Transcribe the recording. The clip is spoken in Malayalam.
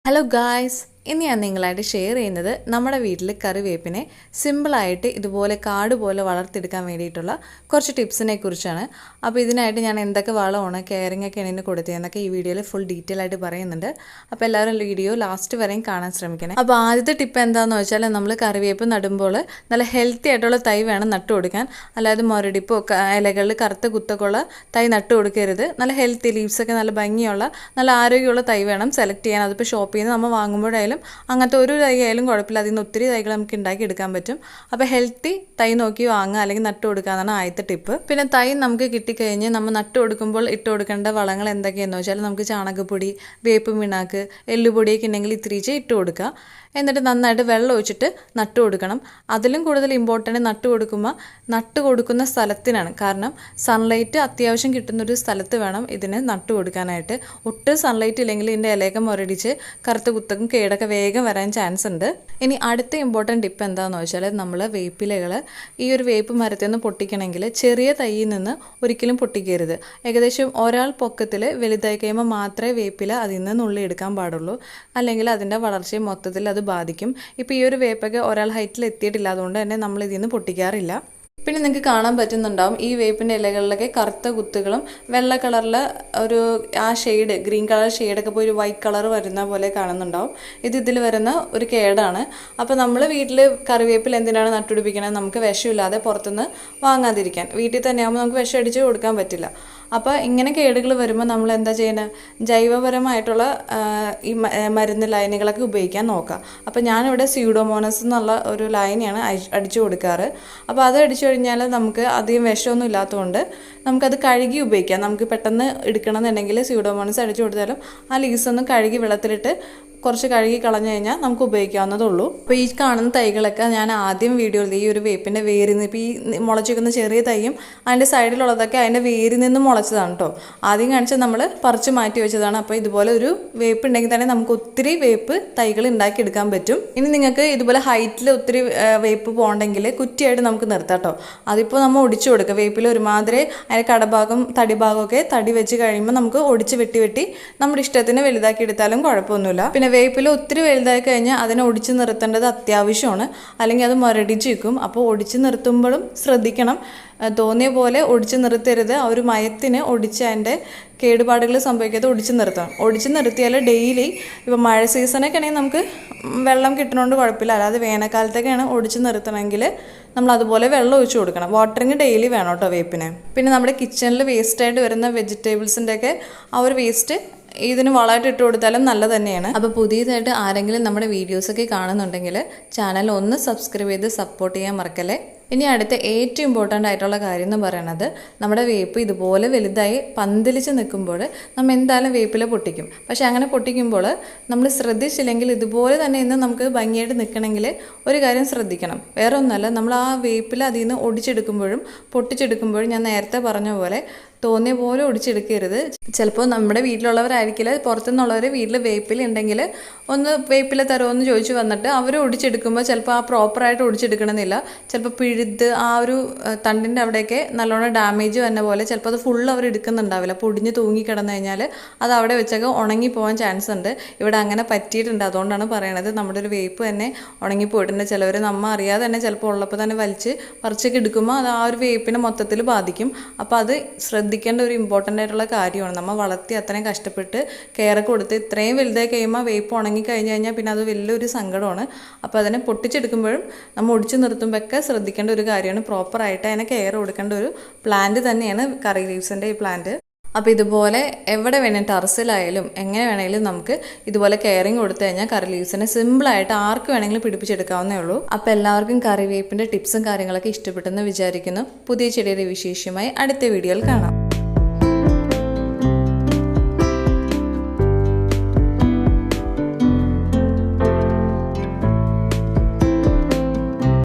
Hello guys, ഇന്ന് ഞാൻ നിങ്ങളായിട്ട് ഷെയർ ചെയ്യുന്നത് നമ്മുടെ വീട്ടിൽ കറിവേപ്പിനെ സിമ്പിളായിട്ട് ഇതുപോലെ കാട് പോലെ വളർത്തിയെടുക്കാൻ വേണ്ടിയിട്ടുള്ള കുറച്ച് ടിപ്സിനെ കുറിച്ചാണ്. അപ്പോൾ ഇതിനായിട്ട് ഞാൻ എന്തൊക്കെ വളമാണ് കെയറിംഗ് ഒക്കെ ഇതിന് കൊടുത്തതെന്നൊക്കെ ഈ വീഡിയോയിൽ ഫുൾ ഡീറ്റെയിൽ ആയിട്ട് പറയുന്നുണ്ട്. അപ്പോൾ എല്ലാവരും വീഡിയോ ലാസ്റ്റ് വരെയും കാണാൻ ശ്രമിക്കണേ. അപ്പോൾ ആദ്യത്തെ ടിപ്പ് എന്താണെന്ന് വെച്ചാൽ നമ്മൾ കറിവേപ്പ് നടുമ്പോൾ നല്ല ഹെൽത്തി ആയിട്ടുള്ള തൈ വേണം നട്ടു കൊടുക്കാൻ. അല്ലാതെ മുരടിപ്പോ ഇലകളിൽ കറുത്ത കുത്തൊക്കെയുള്ള തൈ നട്ടു കൊടുക്കരുത്. നല്ല ഹെൽത്തി ലീവ്സൊക്കെ നല്ല ഭംഗിയുള്ള നല്ല ആരോഗ്യമുള്ള തൈ വേണം സെലക്ട് ചെയ്യാൻ. അതിപ്പോൾ ഷോപ്പിൽ നിന്ന് നമ്മൾ വാങ്ങുമ്പോഴായാലും അങ്ങനത്തെ ഒരു തൈ ആയാലും കുഴപ്പമില്ല, അതിൽ നിന്ന് ഒത്തിരി തൈകൾ നമുക്ക് ഉണ്ടാക്കി എടുക്കാൻ പറ്റും. അപ്പോൾ ഹെൽത്തി തൈ നോക്കി വാങ്ങുക അല്ലെങ്കിൽ നട്ടു കൊടുക്കുക എന്നാണ് ആദ്യത്തെ ടിപ്പ്. പിന്നെ തൈ നമുക്ക് കിട്ടിക്കഴിഞ്ഞ് നമ്മൾ നട്ടു കൊടുക്കുമ്പോൾ ഇട്ട് കൊടുക്കേണ്ട വളങ്ങൾ എന്തൊക്കെയാണെന്ന് വെച്ചാൽ നമുക്ക് ചാണകപ്പൊടി, വേപ്പ് പിണ്ണാക്ക്, എല്ലുപൊടിയൊക്കെ ഉണ്ടെങ്കിൽ ഇത്തിരിച്ച് ഇട്ട് കൊടുക്കുക. എന്നിട്ട് നന്നായിട്ട് വെള്ളം ഒഴിച്ചിട്ട് നട്ടു കൊടുക്കണം. അതിലും കൂടുതൽ ഇമ്പോർട്ടൻറ്റ് നട്ടു കൊടുക്കുന്ന സ്ഥലത്തിനാണ്. കാരണം സൺലൈറ്റ് അത്യാവശ്യം കിട്ടുന്നൊരു സ്ഥലത്ത് വേണം ഇതിന് നട്ടു കൊടുക്കാനായിട്ട്. ഒട്ടും സൺലൈറ്റ് ഇല്ലെങ്കിൽ ഇതിൻ്റെ ഇലയൊക്കെ മുരടിച്ച് കറുത്ത കുത്തക്കും കേടൊക്കെ വേഗം വരാൻ ചാൻസ് ഉണ്ട്. ഇനി അടുത്ത ഇമ്പോർട്ടൻറ്റ് ടിപ്പ് എന്താണെന്ന് വെച്ചാൽ നമ്മൾ വേപ്പിലകൾ ഈ ഒരു വേപ്പ് മരത്തിൽ നിന്ന് പൊട്ടിക്കണമെങ്കിൽ ചെറിയ തൈയിൽ നിന്ന് ഒരിക്കലും പൊട്ടിക്കരുത്. ഏകദേശം ഒരാൾ പൊക്കത്തിൽ വലുതായി കഴിയുമ്പോൾ മാത്രമേ വേപ്പില അതിൽ നിന്ന് നുള്ളിയെടുക്കാൻ പാടുള്ളൂ. അല്ലെങ്കിൽ അതിൻ്റെ വളർച്ചയെ മൊത്തത്തിൽ അത് ബാധിക്കും. ഇപ്പോൾ ഈ ഒരു വേപ്പൊക്കെ ഒരാൾ ഹൈറ്റിൽ എത്തിയിട്ടില്ല, അതുകൊണ്ട് തന്നെ നമ്മൾ ഇതിൽ നിന്ന് പൊട്ടിക്കാറില്ല. പിന്നെ നിങ്ങൾക്ക് കാണാൻ പറ്റുന്നുണ്ടാവും ഈ വേപ്പിൻ്റെ ഇലകളിലൊക്കെ കറുത്ത കുത്തുകളും വെള്ള കളറിൽ ഒരു ആ ഷെയ്ഡ് ഗ്രീൻ കളർ ഷെയ്ഡൊക്കെ പോയി ഒരു വൈറ്റ് കളർ വരുന്ന പോലെ കാണുന്നുണ്ടാവും. ഇതിൽ വരുന്ന ഒരു കേടാണ്. അപ്പോൾ നമ്മൾ വീട്ടിൽ കറിവേപ്പിൽ എന്തിനാണ് നട്ടുപിടിപ്പിക്കണത്? നമുക്ക് വിഷമില്ലാതെ പുറത്തുനിന്ന് വാങ്ങാതിരിക്കാൻ. വീട്ടിൽ തന്നെ ആകുമ്പോൾ നമുക്ക് വിഷം അടിച്ച് കൊടുക്കാൻ പറ്റില്ല. അപ്പോൾ ഇങ്ങനെ കേടുകൾ വരുമ്പോൾ നമ്മൾ എന്താ ചെയ്യുന്നത്? ജൈവപരമായിട്ടുള്ള ഈ മരുന്ന് ലൈനുകളൊക്കെ ഉപയോഗിക്കാൻ നോക്കുക. അപ്പോൾ ഞാനിവിടെ സ്യൂഡോമോണസ് എന്നുള്ള ഒരു ലൈനാണ് അടിച്ചു കൊടുക്കാറ്. അപ്പോൾ അത് അടിച്ചു കഴിഞ്ഞാൽ നമുക്ക് അധികം വിഷമൊന്നും ഇല്ലാത്തതുകൊണ്ട് നമുക്കത് കഴുകി ഉപയോഗിക്കാം. നമുക്ക് പെട്ടെന്ന് എടുക്കണമെന്നുണ്ടെങ്കിൽ സ്യൂഡോമോണസ് അടിച്ചു കൊടുത്താലും ആ ലീവ്സൊന്നും കഴുകി വെള്ളത്തിലിട്ട് കുറച്ച് കഴുകി കളഞ്ഞു കഴിഞ്ഞാൽ നമുക്ക് ഉപയോഗിക്കാവുന്നതുള്ളൂ. അപ്പോൾ ഈ കാണുന്ന തൈകളൊക്കെ ഞാൻ ആദ്യം വീഡിയോയിൽ ഈ ഒരു വേപ്പിൻ്റെ വേരിൽ നിന്ന് ഇപ്പോൾ ഈ മുളച്ചിരിക്കുന്ന ചെറിയ തൈയും അതിൻ്റെ സൈഡിലുള്ളതൊക്കെ അതിൻ്റെ വേരിൽ നിന്ന് മുളച്ചതാണ് കേട്ടോ. ആദ്യം കാണിച്ചാൽ നമ്മൾ പറിച്ച് മാറ്റി വെച്ചതാണ്. അപ്പോൾ ഇതുപോലെ ഒരു വേപ്പ് ഉണ്ടെങ്കിൽ തന്നെ നമുക്ക് ഒത്തിരി വേപ്പ് തൈകൾ ഉണ്ടാക്കിയെടുക്കാൻ പറ്റും. ഇനി നിങ്ങൾക്ക് ഇതുപോലെ ഹൈറ്റിൽ ഒത്തിരി വേപ്പ് പോകണമെങ്കിൽ കുറ്റിയായിട്ട് നമുക്ക് നിർത്താം കേട്ടോ. അതിപ്പോൾ നമ്മൾ ഒടിച്ചു കൊടുക്കുക. വേപ്പിൽ ഒരുമാതിരി അതിൻ്റെ കടഭാഗം തടിഭാഗമൊക്കെ തടി വെച്ച് കഴിയുമ്പോൾ നമുക്ക് ഒടിച്ച് വെട്ടി നമ്മുടെ ഇഷ്ടത്തിന് വലുതാക്കി എടുത്താലും കുഴപ്പമൊന്നുമില്ല. പിന്നെ വേപ്പിൽ ഒത്തിരി വലുതായി കഴിഞ്ഞാൽ അതിനെ ഒടിച്ച് നിർത്തേണ്ടത് അത്യാവശ്യമാണ്, അല്ലെങ്കിൽ അത് മുരടിച്ച് നിൽക്കും. അപ്പോൾ ഒടിച്ച് നിർത്തുമ്പോഴും ശ്രദ്ധിക്കണം. തോന്നിയ പോലെ ഒടിച്ച് നിർത്തരുത്. ആ ഒരു മയത്തിന് ഒടിച്ച് അതിൻ്റെ കേടുപാടുകൾ സംഭവിക്കാതെ ഒടിച്ച് നിർത്തണം. ഒടിച്ച് നിർത്തിയാൽ ഡെയിലി ഇപ്പോൾ മഴ സീസണൊക്കെ ആണെങ്കിൽ നമുക്ക് വെള്ളം കിട്ടണോണ്ട് കുഴപ്പമില്ല. അല്ലാതെ വേനൽക്കാലത്തൊക്കെയാണ് ഒടിച്ച് നിർത്തണമെങ്കിൽ നമ്മൾ അതുപോലെ വെള്ളം ഒഴിച്ചു കൊടുക്കണം. വാട്ടറിങ് ഡെയിലി വേണം കേട്ടോ വേപ്പിന്. പിന്നെ നമ്മുടെ കിച്ചണിൽ വേസ്റ്റായിട്ട് വരുന്ന വെജിറ്റബിൾസിൻ്റെയൊക്കെ ആ ഒരു വേസ്റ്റ് ഇതിന് വളമായിട്ട് ഇട്ട് കൊടുത്താലും നല്ലത് തന്നെയാണ്. അപ്പോൾ പുതിയതായിട്ട് ആരെങ്കിലും നമ്മുടെ വീഡിയോസൊക്കെ കാണുന്നുണ്ടെങ്കിൽ ചാനൽ ഒന്ന് സബ്സ്ക്രൈബ് ചെയ്ത് സപ്പോർട്ട് ചെയ്യാൻ മറക്കല്ലേ. ഇനി അടുത്ത ഏറ്റവും ഇമ്പോർട്ടൻ്റ് ആയിട്ടുള്ള കാര്യം എന്ന് പറയുന്നത് നമ്മുടെ വേപ്പ് ഇതുപോലെ വലുതായി പന്തലിച്ച് നിൽക്കുമ്പോൾ നമ്മൾ എന്തായാലും വേപ്പില പൊട്ടിക്കും. പക്ഷേ അങ്ങനെ പൊട്ടിക്കുമ്പോൾ നമ്മൾ ശ്രദ്ധിച്ചില്ലെങ്കിൽ ഇതുപോലെ തന്നെ ഇന്ന് നമുക്ക് ഭംഗിയായിട്ട് നിൽക്കണമെങ്കിൽ ഒരു കാര്യം ശ്രദ്ധിക്കണം. വേറെ ഒന്നുമല്ല, നമ്മൾ ആ വേപ്പില അതിൽ നിന്ന് ഒടിച്ചെടുക്കുമ്പോഴും പൊട്ടിച്ചെടുക്കുമ്പോഴും ഞാൻ നേരത്തെ പറഞ്ഞ പോലെ തോന്നിയ പോലെ ഒടിച്ചെടുക്കരുത്. ചിലപ്പോൾ നമ്മുടെ വീട്ടിലുള്ളവരായിരിക്കില്ല, പുറത്തുനിന്നുള്ളവർ വീട്ടിൽ വേപ്പില ഉണ്ടെങ്കിൽ ഒന്ന് വേപ്പില തരുമോയെന്ന് ചോദിച്ചു വന്നിട്ട് അവർ ഒടിച്ചെടുക്കുമ്പോൾ ചിലപ്പോൾ ആ പ്രോപ്പറായിട്ട് ഒടിച്ചെടുക്കണമെന്നില്ല. ചിലപ്പോൾ പിഴുത് ആ ഒരു തണ്ടിൻ്റെ അവിടെയൊക്കെ നല്ലോണം ഡാമേജ് വന്ന പോലെ ചിലപ്പോൾ അത് ഫുൾ അവർ എടുക്കുന്നുണ്ടാവില്ല. പൊടിഞ്ഞ് തൂങ്ങിക്കിടന്നു കഴിഞ്ഞാൽ അത് അവിടെ വെച്ചൊക്കെ ഉണങ്ങിപ്പോകാൻ ചാൻസ് ഉണ്ട്. ഇവിടെ അങ്ങനെ പറ്റിയിട്ടുണ്ട്. അതുകൊണ്ടാണ് പറയണത് നമ്മുടെ ഒരു വേപ്പ് തന്നെ ഉണങ്ങിപ്പോയിട്ടുണ്ട്. ചിലവർ നമ്മ അറിയാതെ തന്നെ ചിലപ്പോൾ ഉള്ളപ്പോൾ തന്നെ വലിച്ച് പറിച്ചൊക്കെ എടുക്കുമ്പോൾ അത് ആ ഒരു വേപ്പിനെ മൊത്തത്തിൽ ബാധിക്കും. അപ്പോൾ അത് ശ്രദ്ധിക്കേണ്ട ഒരു ഇമ്പോർട്ടൻ്റ് ആയിട്ടുള്ള കാര്യമാണ്. നമ്മൾ വളർത്തി അത്രയും കഷ്ടപ്പെട്ട് കെയറൊക്കെ കൊടുത്ത് ഇത്രയും വലുതായി കഴിയുമ്പോൾ വേപ്പ് ഉണങ്ങി കഴിഞ്ഞ് കഴിഞ്ഞാൽ പിന്നെ അത് വലിയൊരു സങ്കടമാണ്. അപ്പോൾ അതിനെ പൊട്ടിച്ചെടുക്കുമ്പോഴും നമ്മൾ ഒടിച്ചു നിർത്തുമ്പോഴൊക്കെ ശ്രദ്ധിക്കേണ്ട ഒരു കാര്യമാണ്. പ്രോപ്പറായിട്ട് അതിനെ കെയർ കൊടുക്കേണ്ട ഒരു പ്ലാന്റ് തന്നെയാണ് കറി ലീവ്സിൻ്റെ ഈ പ്ലാന്റ്. അപ്പോൾ ഇതുപോലെ എവിടെ വേണേലും ടെറസിലായാലും എങ്ങനെ വേണമെങ്കിലും നമുക്ക് ഇതുപോലെ കെയറിങ് കൊടുത്തു കഴിഞ്ഞാൽ കറി ലീവ്സിനെ സിമ്പിളായിട്ട് ആർക്ക് വേണമെങ്കിലും പിടിപ്പിച്ചെടുക്കാവുന്നേ ഉള്ളൂ. അപ്പോൾ എല്ലാവർക്കും കറിവേപ്പിൻ്റെ ടിപ്സും കാര്യങ്ങളൊക്കെ ഇഷ്ടപ്പെട്ടെന്ന് വിചാരിക്കുന്നു. പുതിയ ചെടിയുടെ വിശേഷമായി അടുത്ത വീഡിയോയിൽ കാണാം.